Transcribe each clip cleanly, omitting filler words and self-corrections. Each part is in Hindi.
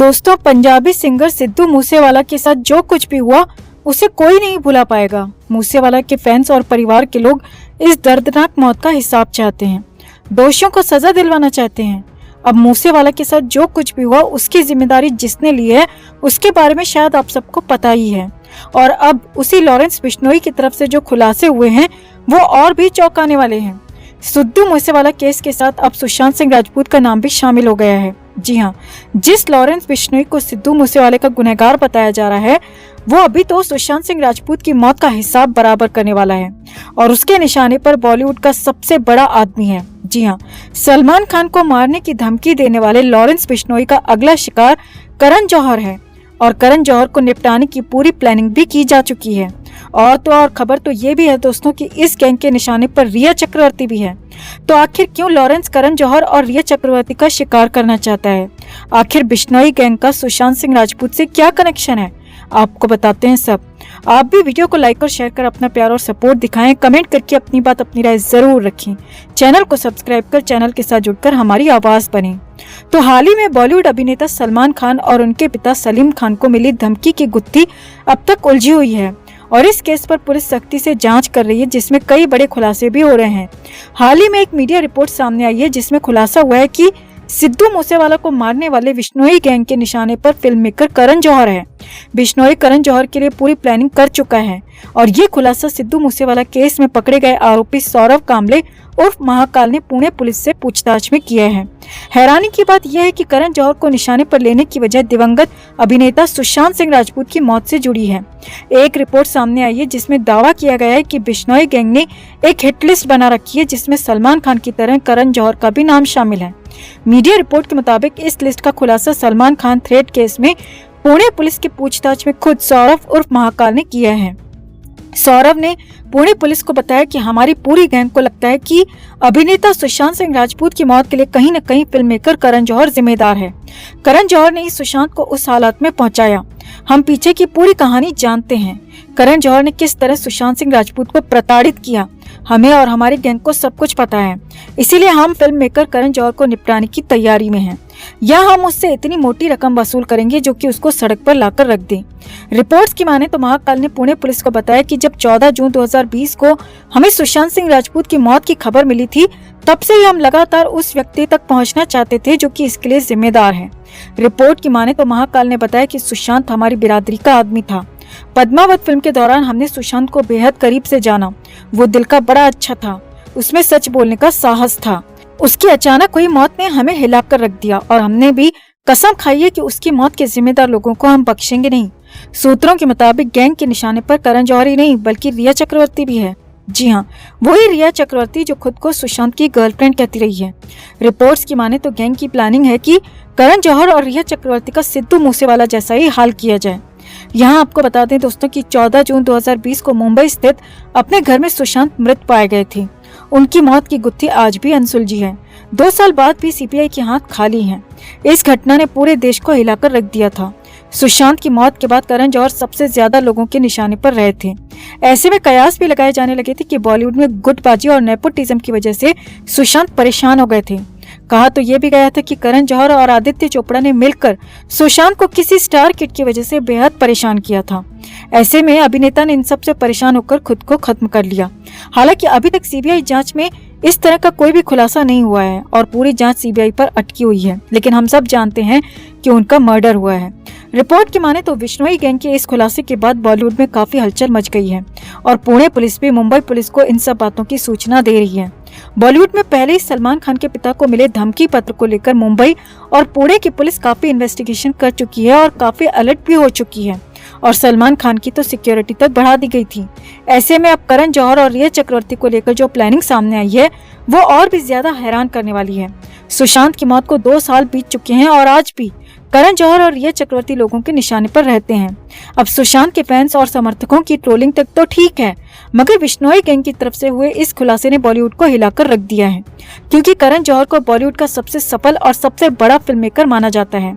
दोस्तों, पंजाबी सिंगर सिद्धू मूसेवाला के साथ जो कुछ भी हुआ उसे कोई नहीं भुला पाएगा। मूसेवाला के फैंस और परिवार के लोग इस दर्दनाक मौत का हिसाब चाहते हैं, दोषियों को सजा दिलवाना चाहते हैं। अब मूसेवाला के साथ जो कुछ भी हुआ उसकी जिम्मेदारी जिसने ली है उसके बारे में शायद आप सबको पता ही है। और अब उसी लॉरेंस बिश्नोई की तरफ से जो खुलासे हुए हैं वो और भी चौंकाने वाले हैं। सिद्धू मूसेवाला केस के साथ अब सुशांत सिंह राजपूत का नाम भी शामिल हो गया है। जी हाँ, जिस लॉरेंस बिश्नोई को सिद्धू मूसेवाले का गुनहगार बताया जा रहा है वो अभी तो सुशांत सिंह राजपूत की मौत का हिसाब बराबर करने वाला है और उसके निशाने पर बॉलीवुड का सबसे बड़ा आदमी है। जी हाँ, सलमान खान को मारने की धमकी देने वाले लॉरेंस बिश्नोई का अगला शिकार करण जौहर है और करण जौहर को निपटाने की पूरी प्लानिंग भी की जा चुकी है। और तो और खबर तो ये भी है दोस्तों कि इस गैंग के निशाने पर रिया चक्रवर्ती भी है। तो आखिर क्यों लॉरेंस करण जौहर और रिया चक्रवर्ती का शिकार करना चाहता है? आखिर बिश्नोई गैंग का सुशांत सिंह राजपूत से क्या कनेक्शन है? आपको बताते हैं सब। आप भी वीडियो को लाइक और शेयर कर अपना प्यार और सपोर्ट दिखाएं। कमेंट करके अपनी बात अपनी राय जरूर रखें। चैनल को सब्सक्राइब कर चैनल के साथ जुड़कर हमारी आवाज बने। तो हाल ही में बॉलीवुड अभिनेता सलमान खान और उनके पिता सलीम खान को मिली धमकी की गुत्थी अब तक उलझी हुई है और इस केस पर पुलिस सख्ती से जांच कर रही है, जिसमें कई बड़े खुलासे भी हो रहे हैं। हाल ही में एक मीडिया रिपोर्ट सामने आई है जिसमें खुलासा हुआ है कि सिद्धू मूसेवाला को मारने वाले बिश्नोई गैंग के निशाने पर फिल्म मेकर करण जौहर है। बिश्नोई करण जौहर के लिए पूरी प्लानिंग कर चुका है और ये खुलासा सिद्धू मूसेवाला केस में पकड़े गए आरोपी सौरव कामले उर्फ महाकाल ने पुणे पुलिस से पूछताछ में किया है। हैरानी की बात यह है कि करण जौहर को निशाने पर लेने की वजह दिवंगत अभिनेता सुशांत सिंह राजपूत की मौत से जुड़ी है। एक रिपोर्ट सामने आई है जिसमें दावा किया गया है कि बिश्नोई गैंग ने एक हिट लिस्ट बना रखी है जिसमें सलमान खान की तरह करण जौहर का भी नाम शामिल है। मीडिया रिपोर्ट के मुताबिक इस लिस्ट का खुलासा सलमान खान थ्रेट केस में पुणे पुलिस की पूछताछ में खुद सौरव उर्फ महाकाल ने किया है। सौरव ने पुणे पुलिस को बताया कि हमारी पूरी गैंग को लगता है कि अभिनेता सुशांत सिंह राजपूत की मौत के लिए कहीं न कहीं फिल्म मेकर करण जौहर जिम्मेदार है। करण जौहर ने ही सुशांत को उस हालात में पहुंचाया। हम पीछे की पूरी कहानी जानते हैं। करण जौहर ने किस तरह सुशांत सिंह राजपूत को प्रताड़ित किया, हमें और हमारी गैंग को सब कुछ पता है। इसीलिए हम फिल्म मेकर करण जौहर को निपटाने की तैयारी में हैं। या हम उससे इतनी मोटी रकम वसूल करेंगे जो कि उसको सड़क पर लाकर रख दें। रिपोर्ट्स की माने तो महाकाल ने पुणे पुलिस को बताया कि जब 14 जून 2020 को हमें सुशांत सिंह राजपूत की मौत की खबर मिली थी तब से ही हम लगातार उस व्यक्ति तक पहुंचना चाहते थे जो कि इसके लिए जिम्मेदार है। रिपोर्ट की माने तो महाकाल ने बताया कि सुशांत हमारी बिरादरी का आदमी था। पद्मावत फिल्म के दौरान हमने सुशांत को बेहद करीब से जाना। वो दिल का बड़ा अच्छा था, उसमें सच बोलने का साहस था। उसकी अचानक हुई मौत ने हमें हिलाकर रख दिया और हमने भी कसम खाई है कि उसकी मौत के जिम्मेदार लोगों को हम बख्शेंगे नहीं। सूत्रों के मुताबिक गैंग के निशाने पर करण जौहर ही नहीं बल्कि रिया चक्रवर्ती भी है। जी हाँ, वही रिया चक्रवर्ती जो खुद को सुशांत की गर्लफ्रेंड कहती रही है। रिपोर्ट्स की माने तो गैंग की प्लानिंग है कि करण जौहर और रिया चक्रवर्ती का सिद्धू मूसेवाला जैसा ही हाल किया जाए। यहाँ आपको बता दें दोस्तों कि 14 जून 2020 को मुंबई स्थित अपने घर में सुशांत मृत पाए गए थे। उनकी मौत की गुत्थी आज भी अनसुलझी है। 2 साल बाद भी सीबीआई के हाथ खाली हैं। इस घटना ने पूरे देश को हिलाकर रख दिया था। सुशांत की मौत के बाद करण जौहर सबसे ज्यादा लोगों के निशाने पर रहे थे। ऐसे में कयास भी लगाए जाने लगे थे कि बॉलीवुड में गुटबाजी और नेपोटिज्म की वजह से सुशांत परेशान हो गए थे। कहा तो ये भी गया था कि करण जौहर और आदित्य चोपड़ा ने मिलकर सुशांत को किसी स्टार किड की वजह से बेहद परेशान किया था। ऐसे में अभिनेता ने इन सब से परेशान होकर खुद को खत्म कर लिया। हालांकि अभी तक सीबीआई जांच में इस तरह का कोई भी खुलासा नहीं हुआ है और पूरी जांच सीबीआई पर अटकी हुई है, लेकिन हम सब जानते हैं कि उनका मर्डर हुआ है। रिपोर्ट की माने तो बिश्नोई गैंग के इस खुलासे के बाद बॉलीवुड में काफी हलचल मच गई है और पुणे पुलिस भी मुंबई पुलिस को इन सब बातों की सूचना दे रही है। बॉलीवुड में पहले ही सलमान खान के पिता को मिले धमकी पत्र को लेकर मुंबई और पुणे की पुलिस काफी इन्वेस्टिगेशन कर चुकी है और काफी अलर्ट भी हो चुकी है और सलमान खान की तो सिक्योरिटी तक बढ़ा दी गई थी। ऐसे में अब करण जौहर और रिया चक्रवर्ती को लेकर जो प्लानिंग सामने आई है वो और भी ज्यादा हैरान करने वाली है। सुशांत की मौत को 2 साल बीत चुके हैं और आज भी करण जौहर और रिया चक्रवर्ती लोगों के निशाने पर रहते हैं। अब सुशांत के फैंस और समर्थकों की ट्रोलिंग तक तो ठीक है, मगर बिश्नोई गैंग की तरफ से हुए इस खुलासे ने बॉलीवुड को हिलाकर रख दिया है, क्योंकि करण जौहर को बॉलीवुड का सबसे सफल और सबसे बड़ा फिल्म मेकर माना जाता है।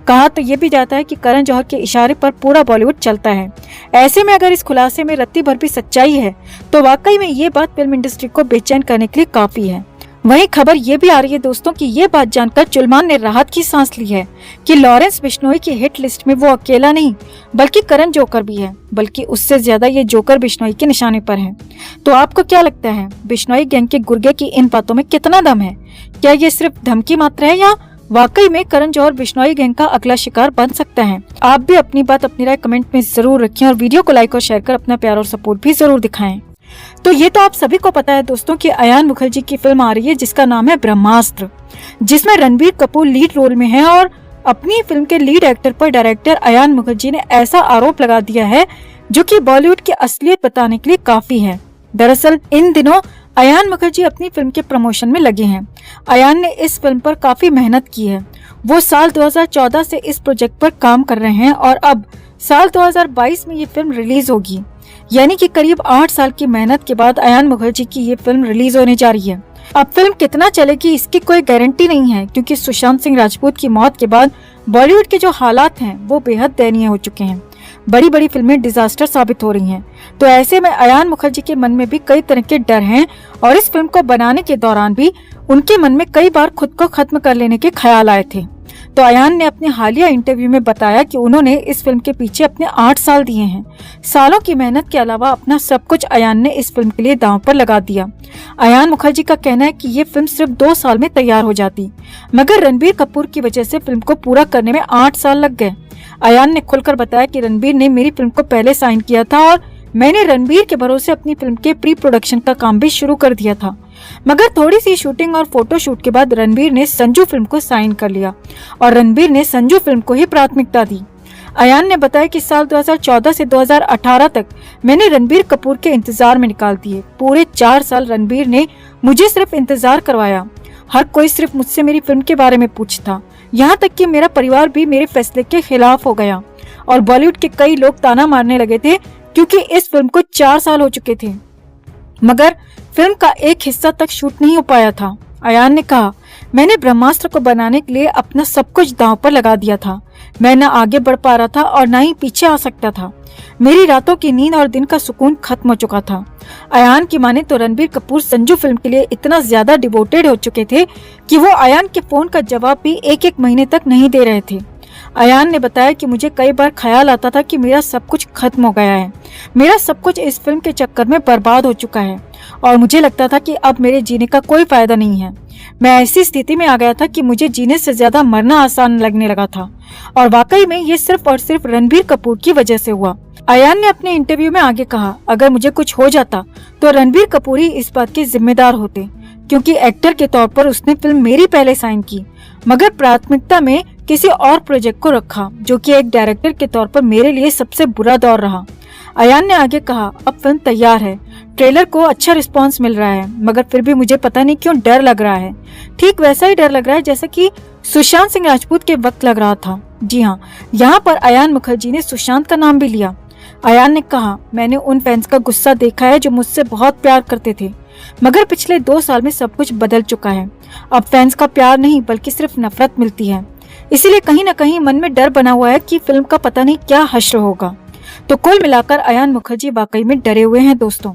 कहा तो ये भी जाता है कि करण जौहर के इशारे पर पूरा बॉलीवुड चलता है। ऐसे में अगर इस खुलासे में रत्ती भर भी सच्चाई है तो वाकई में ये बात फिल्म इंडस्ट्री को बेचैन करने के लिए काफी है। वहीं खबर ये भी आ रही है दोस्तों कि ये बात जानकर जुलमान ने राहत की सांस ली है कि लॉरेंस बिश्नोई की हिट लिस्ट में वो अकेला नहीं बल्कि करण जौहर भी है, बल्कि उससे ज्यादा ये जौहर बिश्नोई के निशाने पर है। तो आपको क्या लगता है, बिश्नोई गैंग के गुर्गे की इन बातों में कितना दम है? क्या ये सिर्फ धमकी मात्र है या वाकई में करण जौहर बिश्नोई गैंग का अगला शिकार बन सकता है? आप भी अपनी बात, अपनी राय कमेंट में जरूर रखें और वीडियो को लाइक और शेयर कर अपना प्यार और सपोर्ट भी जरूर दिखाएं। तो ये तो आप सभी को पता है दोस्तों कि अयान मुखर्जी की फिल्म आ रही है जिसका नाम है ब्रह्मास्त्र, जिसमें रणबीर कपूर लीड रोल में है। और अपनी फिल्म के लीड एक्टर पर डायरेक्टर अयान मुखर्जी ने ऐसा आरोप लगा दिया है जो कि बॉलीवुड की असलियत बताने के लिए काफी है। दरअसल इन दिनों अयान मुखर्जी अपनी फिल्म के प्रमोशन में लगे हैं। अयान ने इस फिल्म पर काफी मेहनत की है। वो साल 2014 से इस प्रोजेक्ट पर काम कर रहे हैं और अब साल 2022 में ये फिल्म रिलीज होगी, यानी कि करीब 8 साल की मेहनत के बाद अयान मुखर्जी की ये फिल्म रिलीज होने जा रही है। अब फिल्म कितना चलेगी इसकी कोई गारंटी नहीं है, क्योंकि सुशांत सिंह राजपूत की मौत के बाद बॉलीवुड के जो हालात हैं वो बेहद दयनीय हो चुके हैं। बड़ी बड़ी फिल्में डिजास्टर साबित हो रही हैं। तो ऐसे में अयान मुखर्जी के मन में भी कई तरह के डर हैं और इस फिल्म को बनाने के दौरान भी उनके मन में कई बार खुद को खत्म कर लेने के ख्याल आए थे। तो अयान ने अपने हालिया इंटरव्यू में बताया कि उन्होंने इस फिल्म के पीछे अपने 8 साल दिए हैं। सालों की मेहनत के अलावा अपना सब कुछ अयान ने इस फिल्म के लिए दांव पर लगा दिया। अयान मुखर्जी का कहना है कि ये फिल्म सिर्फ 2 साल में तैयार हो जाती, मगर रणबीर कपूर की वजह से फिल्म को पूरा करने में 8 साल लग गए। अयान ने खुलकर बताया कि रणबीर ने मेरी फिल्म को पहले साइन किया था और मैंने रणबीर के भरोसे अपनी फिल्म के प्री प्रोडक्शन का काम भी शुरू कर दिया था, मगर थोड़ी सी शूटिंग और फोटो शूट के बाद रणबीर ने संजू फिल्म को साइन कर लिया और रणबीर ने संजू फिल्म को ही प्राथमिकता दी। अयान ने बताया कि साल 2014 से 2018 तक मैंने रणबीर कपूर के इंतजार में निकाल दिए। पूरे 4 साल रणबीर ने मुझे सिर्फ इंतजार करवाया। हर कोई सिर्फ मुझसे मेरी फिल्म के बारे में पूछता, यहाँ तक कि मेरा परिवार भी मेरे फैसले के खिलाफ हो गया और बॉलीवुड के कई लोग ताना मारने लगे थे क्योंकि इस फिल्म को 4 साल हो चुके थे, मगर फिल्म का एक हिस्सा तक शूट नहीं हो पाया था। अयान ने कहा, मैंने ब्रह्मास्त्र को बनाने के लिए अपना सब कुछ दांव पर लगा दिया था। मैं न आगे बढ़ पा रहा था और न ही पीछे आ सकता था। मेरी रातों की नींद और दिन का सुकून खत्म हो चुका था। अयान की माने तो रणबीर कपूर संजू फिल्म के लिए इतना ज्यादा डिवोटेड हो चुके थे कि वो अयान के फोन का जवाब भी एक महीने तक नहीं दे रहे थे। अयान ने बताया कि मुझे कई बार ख्याल आता था कि मेरा सब कुछ खत्म हो गया है, मेरा सब कुछ इस फिल्म के चक्कर में बर्बाद हो चुका है और मुझे लगता था कि अब मेरे जीने का कोई फायदा नहीं है। मैं ऐसी स्थिति में आ गया था कि मुझे जीने से ज्यादा मरना आसान लगने लगा था और वाकई में ये सिर्फ और सिर्फ रणबीर कपूर की वजह से हुआ। अयान ने अपने इंटरव्यू में आगे कहा, अगर मुझे कुछ हो जाता तो रणबीर कपूर ही इस बात के जिम्मेदार होते, क्योंकि एक्टर के तौर पर उसने फिल्म मेरी पहले साइन की, मगर प्राथमिकता में किसी और प्रोजेक्ट को रखा, जो कि एक डायरेक्टर के तौर पर मेरे लिए सबसे बुरा दौर रहा। अयान ने आगे कहा, अब फिल्म तैयार है, ट्रेलर को अच्छा रिस्पांस मिल रहा है, मगर फिर भी मुझे पता नहीं क्यों डर लग रहा है। ठीक वैसा ही डर लग रहा है जैसा कि सुशांत सिंह राजपूत के वक्त लग रहा था। जी हाँ, यहाँ पर अयान मुखर्जी ने सुशांत का नाम भी लिया। अयान ने कहा, मैंने उन फैंस का गुस्सा देखा है जो मुझसे बहुत प्यार करते थे, मगर पिछले 2 साल में सब कुछ बदल चुका है। अब फैंस का प्यार नहीं बल्कि सिर्फ नफरत मिलती है। इसीलिए कहीं न कहीं मन में डर बना हुआ है कि फिल्म का पता नहीं क्या हश्र होगा। तो कुल मिलाकर अयान मुखर्जी वाकई में डरे हुए हैं दोस्तों।